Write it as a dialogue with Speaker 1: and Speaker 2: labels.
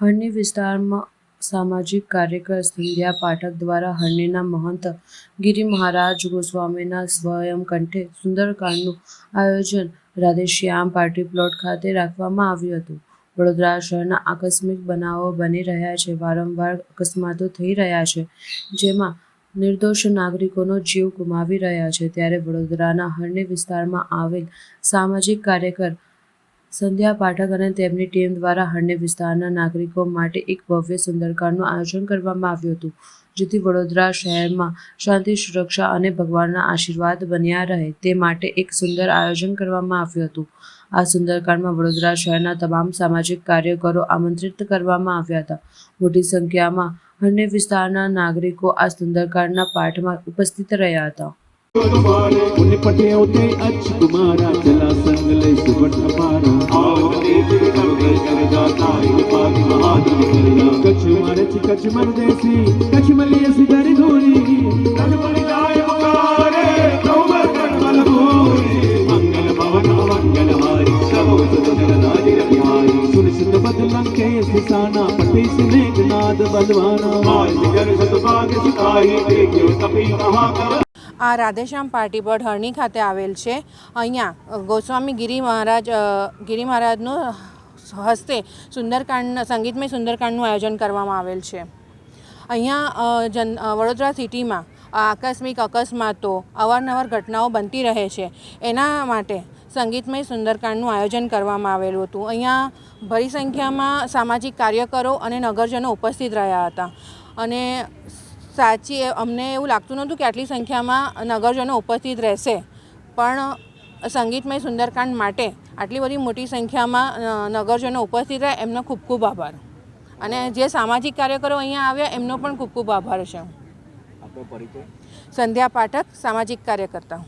Speaker 1: હરણી વિસ્તારમાં સામાજિક કાર્યકર સંધ્યા પાઠક દ્વારા હરણીના મહંત ગિરિ મહારાજ ગોસ્વામીના સ્વયં કંઠે સુંદરકાંડનું આયોજન રાધેશ્યામ પાર્ટી પ્લોટ ખાતે રાખવામાં આવ્યું હતું। વડોદરા શહેરના આકસ્મિક બનાવો બની રહ્યા છે। વારંવાર અકસ્માતો થઈ રહ્યા છે, જેમાં નિર્દોષ નાગરિકોનો જીવ ગુમાવી રહ્યા છે। ત્યારે વડોદરાના હરણી વિસ્તારમાં આવેલ સામાજિક કાર્યકર સંધ્યા પાઠક અને તેમની ટીમ દ્વારા હરણી વિસ્તારના નાગરિકો માટે એક ભવ્ય સુંદરકાંડનું આયોજન કરવામાં આવ્યું હતું, જેથી વડોદરા શહેરમાં શાંતિ, સુરક્ષા અને ભગવાનના આશીર્વાદ બન્યા રહે તે માટે એક સુંદર આયોજન કરવામાં આવ્યું હતું। આ સુંદરકાંડમાં વડોદરા શહેરના તમામ સામાજિક કાર્યકરો આમંત્રિત કરવામાં આવ્યા હતા। મોટી સંખ્યામાં હરણી વિસ્તારના નાગરિકો આ સુંદરકાંડના પાઠમાં ઉપસ્થિત રહ્યા હતા।
Speaker 2: આ રાધેશ્યામ પાર્ટી પ્લોટ હરણી ખાતે આવેલ છે। અહીંયા ગોસ્વામી ગિરિ મહારાજનો હસ્તે સંગીતમય સુંદરકાંડનું આયોજન કરવામાં આવેલ છે। અહીંયા વડોદરા સિટીમાં આકસ્મિક અકસ્માતો અવારનવાર ઘટનાઓ બનતી રહે છે, એના માટે સંગીતમય સુંદરકાંડનું આયોજન કરવામાં આવેલું હતું। અહીંયા ભારી સંખ્યામાં સામાજિક કાર્યકરો અને નગરજનો ઉપસ્થિત રહ્યા હતા અને અમને એવું લાગતું નહોતું કે આટલી સંખ્યામાં નગરજનો ઉપસ્થિત રહેશે, પણ સંગીતમય સુંદરકાંડ માટે આટલી બધી મોટી સંખ્યામાં નગરજનો ઉપસ્થિત રહ્યા એમનો ખૂબ ખૂબ આભાર, અને જે સામાજિક કાર્યકરો અહીંયા આવ્યા એમનો પણ ખૂબ ખૂબ આભાર છે। સંધ્યા પાઠક, સામાજિક કાર્યકર્તા।